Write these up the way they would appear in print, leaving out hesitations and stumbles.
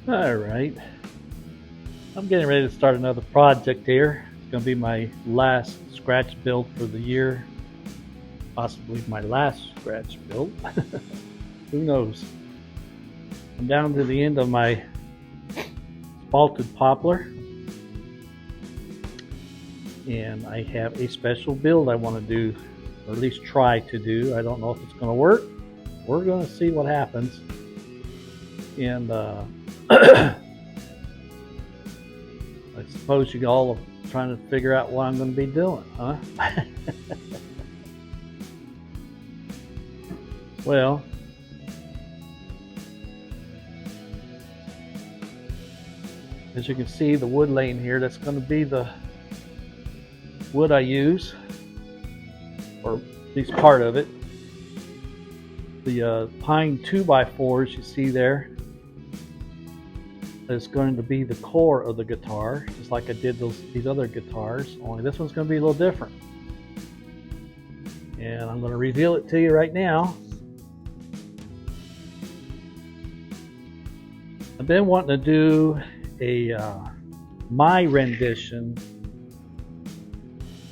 All right, I'm getting ready to start another project here. It's going to be my last scratch build for the year, possibly my last scratch build. Who knows? I'm down to the end of my spalted poplar, and I have a special build I want to do, or at least try to do. I don't know if it's going to work. We're going to see what happens. And I suppose you all are trying to figure out what I'm going to be doing, huh? Well, as you can see, the wood laying here, that's going to be the wood I use, or at least part of it. The pine 2x4s you see there is going to be the core of the guitar, just like I did these other guitars, only this one's going to be a little different. And I'm going to reveal it to you right now. I've been wanting to do a my rendition.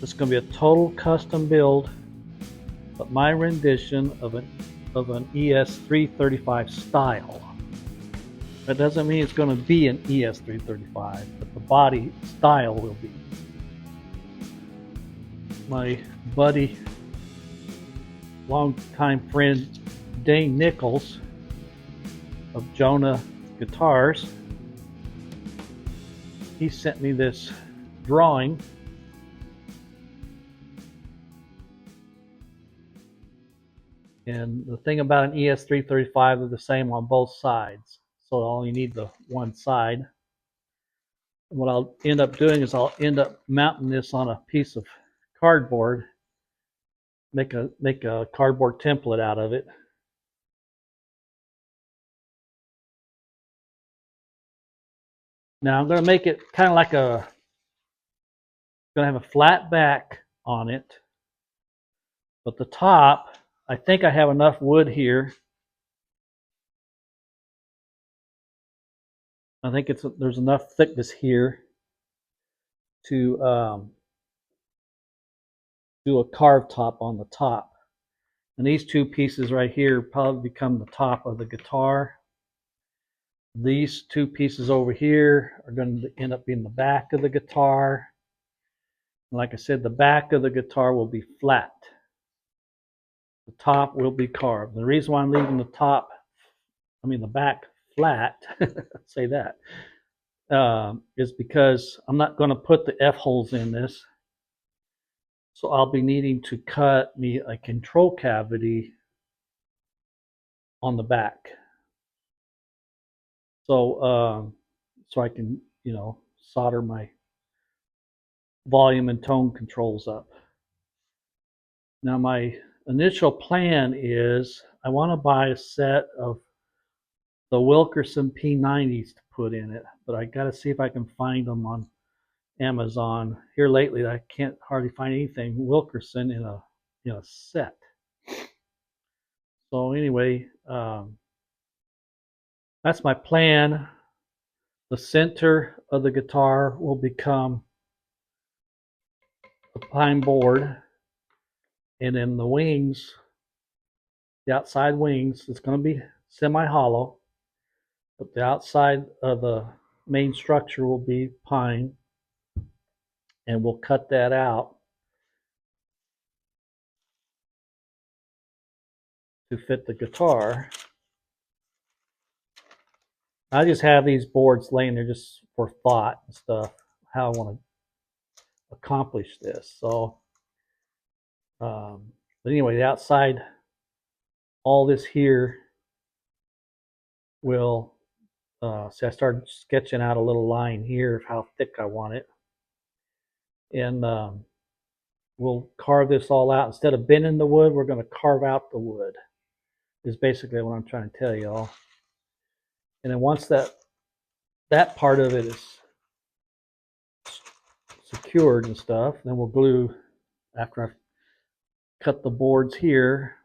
It's going to be a total custom build, but my rendition of an ES335 style. That doesn't mean it's going to be an ES335, but the body style will be. My buddy, longtime friend Dane Nichols of Jonah Guitars, he sent me this drawing. And the thing about an ES335, they're the same on both sides. So I only need the one side. And what I'll end up doing is I'll end up mounting this on a piece of cardboard, make a cardboard template out of it. Now I'm going to make it kind of like going to have a flat back on it, but the top, I think I have enough wood here. I think there's enough thickness here to do a carved top on the top. And these two pieces right here probably become the top of the guitar. These two pieces over here are going to end up being the back of the guitar. And like I said, the back of the guitar will be flat. The top will be carved. The reason why I'm leaving the back flat, say that, is because I'm not going to put the F holes in this. So I'll be needing to cut me a control cavity on the back. So I can, solder my volume and tone controls up. Now my initial plan is I want to buy a set of the Wilkerson P90s to put in it, but I got to see if I can find them on Amazon. Here lately, I can't hardly find anything Wilkerson in a set. So anyway, that's my plan. The center of the guitar will become a pine board, and then the wings, the outside wings, it's going to be semi-hollow, but the outside of the main structure will be pine, and we'll cut that out to fit the guitar. I just have these boards laying there just for thought and stuff, how I want to accomplish this. So, but anyway, the outside, all this here will, see, I started sketching out a little line here of how thick I want it. And we'll carve this all out. Instead of bending the wood, we're going to carve out the wood, is basically what I'm trying to tell you all. And then once that part of it is secured and stuff, then we'll glue, after I've cut the boards here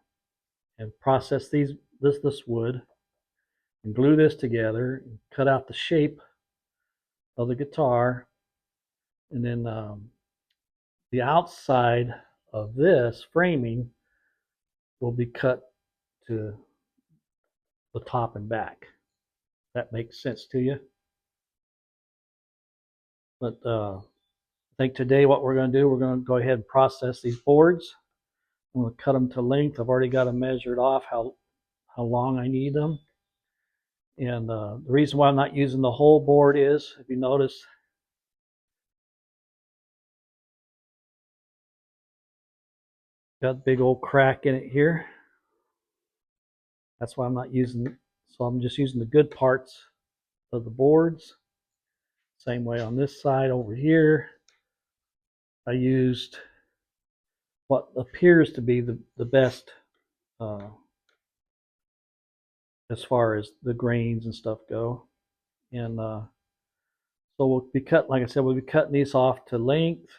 and process this wood, and glue this together, and cut out the shape of the guitar, and then the outside of this framing will be cut to the top and back. That makes sense to you? But I think today what we're going to do, we're going to go ahead and process these boards. I'm going to cut them to length. I've already got them measured off how long I need them. And the reason why I'm not using the whole board is, if you notice, got a big old crack in it here. That's why I'm not using it. So I'm just using the good parts of the boards. Same way on this side over here. I used what appears to be the best as far as the grains and stuff go. And so we'll be cut, like I said, we'll be cutting these off to length,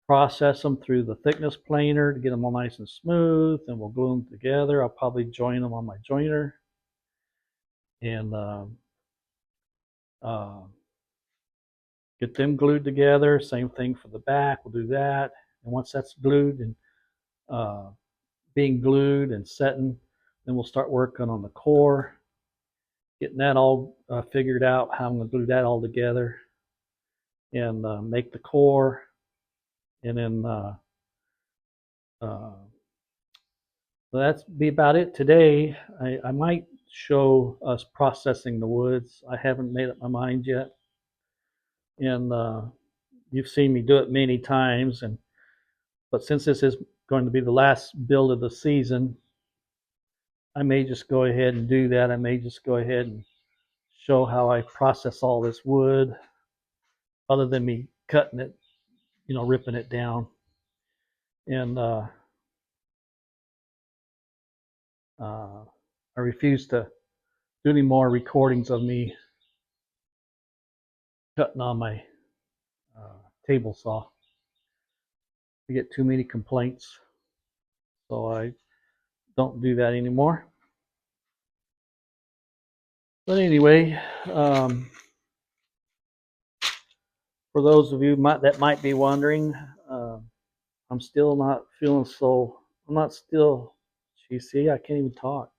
process them through the thickness planer to get them all nice and smooth, and we'll glue them together. I'll probably join them on my joiner. And get them glued together. Same thing for the back. We'll do that. And once that's glued and being glued and setting, then we'll start working on the core, getting that all figured out, how I'm going to glue that all together and make the core. And then so that's be about it today. I might show us processing the woods. I haven't made up my mind yet. And you've seen me do it many times, but since this is going to be the last build of the season, I may just go ahead and do that. I may just go ahead and show how I process all this wood, other than me cutting it, ripping it down. And I refuse to do any more recordings of me cutting on my table saw. I get too many complaints, so I don't do that anymore. But anyway, for those of you that might be wondering, I'm still not feeling so. I'm not still. You see, I can't even talk.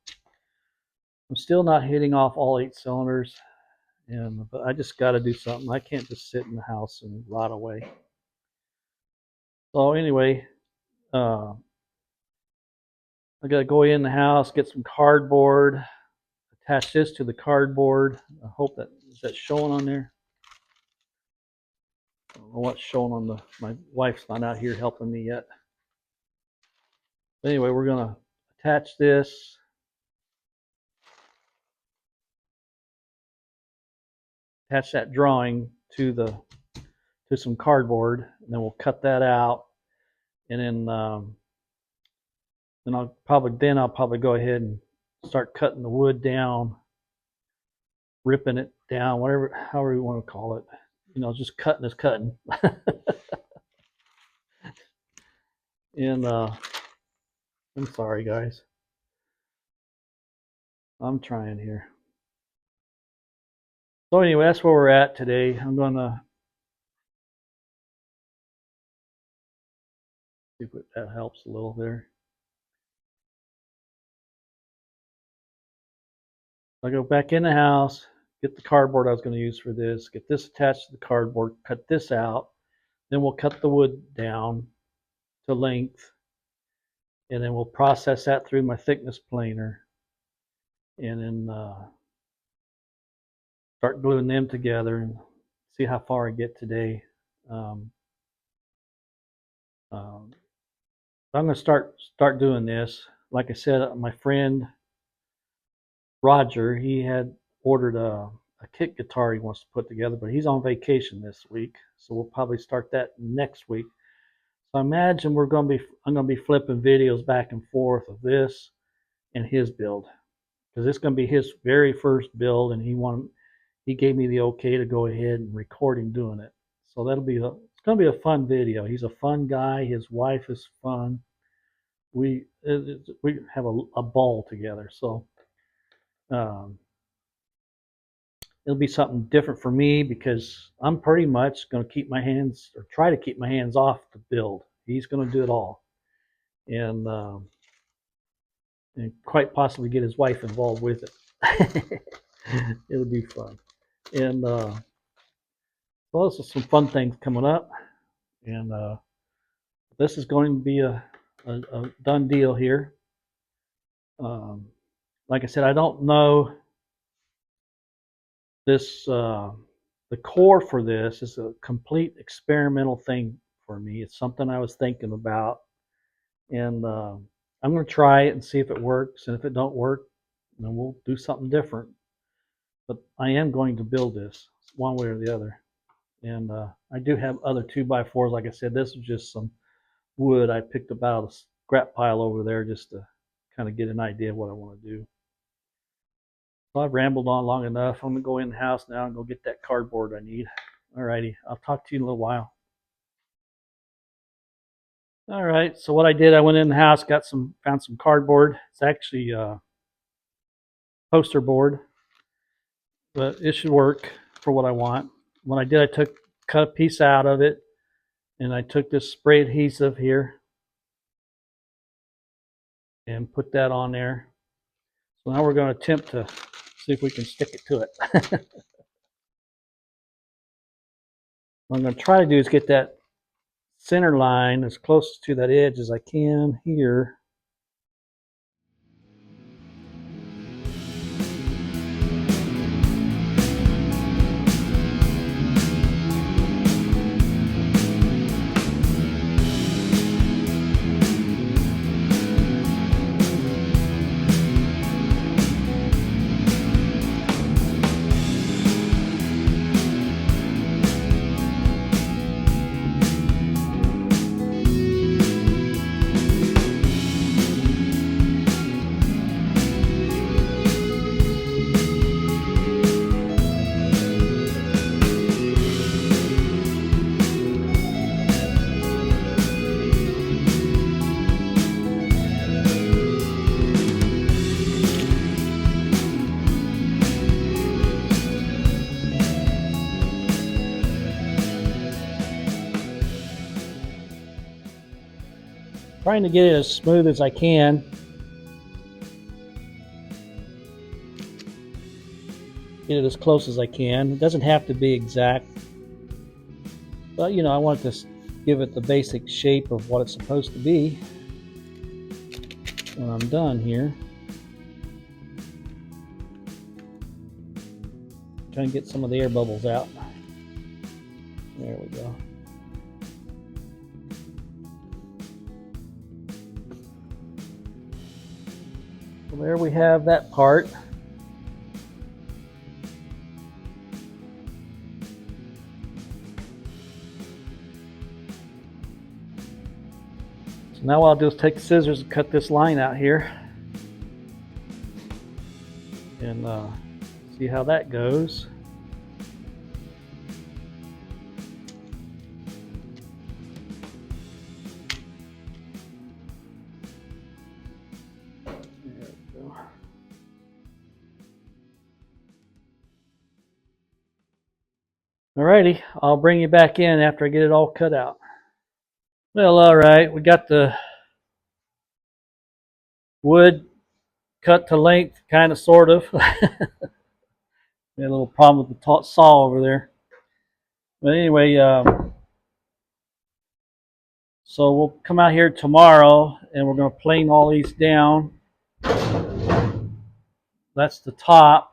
I'm still not hitting off all 8 cylinders, but I just got to do something. I can't just sit in the house and rot away. So anyway, I got to go in the house, get some cardboard, attach this to the cardboard. I hope that's showing on there. I don't know what's showing on my wife's not out here helping me yet. But anyway, we're going to attach this. Attach that drawing to some cardboard, and then we'll cut that out. And then I'll probably go ahead and start cutting the wood down, ripping it down, however you want to call it. Just cutting is cutting. And I'm sorry, guys. I'm trying here. So anyway, that's where we're at today. I'm gonna see if that helps a little there. I go back in the house, get the cardboard I was going to use for this, get this attached to the cardboard, cut this out, then we'll cut the wood down to length, and then we'll process that through my thickness planer, and then start gluing them together and see how far I get today. I'm going to start doing this. Like I said, my friend Roger, he had ordered a kit guitar he wants to put together, but he's on vacation this week, so we'll probably start that next week. So I imagine I'm going to be flipping videos back and forth of this and his build, because it's going to be his very first build, and he gave me the okay to go ahead and record him doing it. So it's going to be a fun video. He's a fun guy. His wife is fun. We have a ball together. So Um, it'll be something different for me because I'm pretty much going to keep my hands or try to keep my hands off the build. He's going to do it all, and, and quite possibly get his wife involved with it. It'll be fun, and well, those are some fun things coming up, and this is going to be a done deal here. Um, like I said, I don't know this. The core for this is a complete experimental thing for me. It's something I was thinking about, and I'm going to try it and see if it works. And if it don't work, then we'll do something different. But I am going to build this one way or the other. And I do have other 2x4s. Like I said, this is just some wood I picked up out of a scrap pile over there just to kind of get an idea of what I want to do. So I've rambled on long enough. I'm going to go in the house now and go get that cardboard I need. Alrighty, I'll talk to you in a little while. All right, so what I did, I went in the house, found some cardboard. It's actually poster board, but it should work for what I want. What I did, I cut a piece out of it, and I took this spray adhesive here and put that on there. So now we're going to attempt to see if we can stick it to it. What I'm going to try to do is get that center line as close to that edge as I can here. Trying to get it as smooth as I can. Get it as close as I can. It doesn't have to be exact, but I want to give it the basic shape of what it's supposed to be when I'm done here. Trying to get some of the air bubbles out. There we go. So there we have that part. So now what I'll do is take the scissors and cut this line out here. And see how that goes. There we go. Alrighty, I'll bring you back in after I get it all cut out. Well, alright, we got the wood cut to length, kind of, sort of. We had a little problem with the saw over there. But anyway, so we'll come out here tomorrow and we're going to plane all these down. That's the top.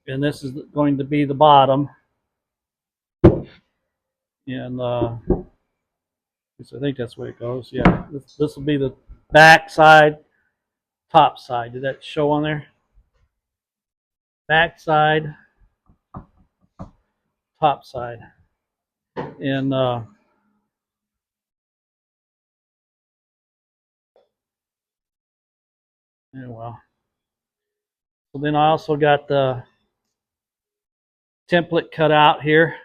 And this is going to be the bottom. And I think that's the way it goes. Yeah, this will be the back side, top side. Did that show on there? Back side, top side. And well. So then I also got the template cut out here.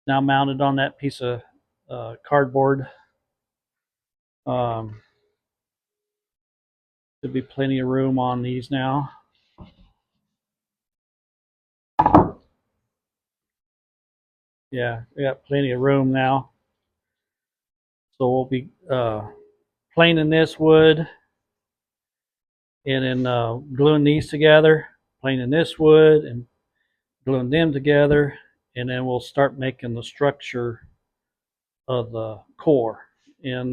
Now mounted on that piece of cardboard. Should be plenty of room on these now. Yeah, we got plenty of room now. So we'll be planing this wood and then gluing these together, planing this wood and gluing them together, and then we'll start making the structure of the core. And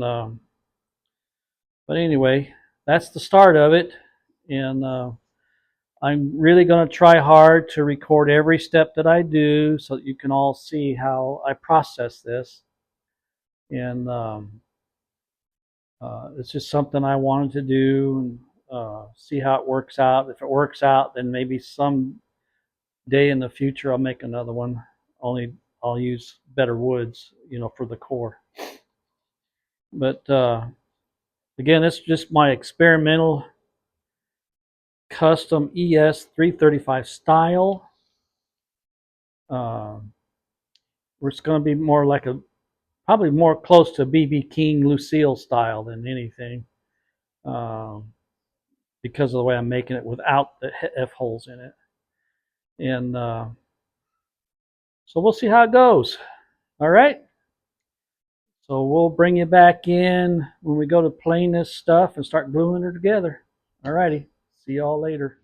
but anyway, that's the start of it, and I'm really going to try hard to record every step that I do so that you can all see how I process this. And it's just something I wanted to do and see how it works out. If it works out, then maybe some day in the future I'll make another one. Only I'll use better woods, for the core. But again, it's just my experimental custom ES 335 style. It's going to be more like probably more close to BB King Lucille style than anything, because of the way I'm making it without the F holes in it. And so we'll see how it goes. All right. So we'll bring you back in when we go to plane this stuff and start gluing it together. All righty. See y'all later.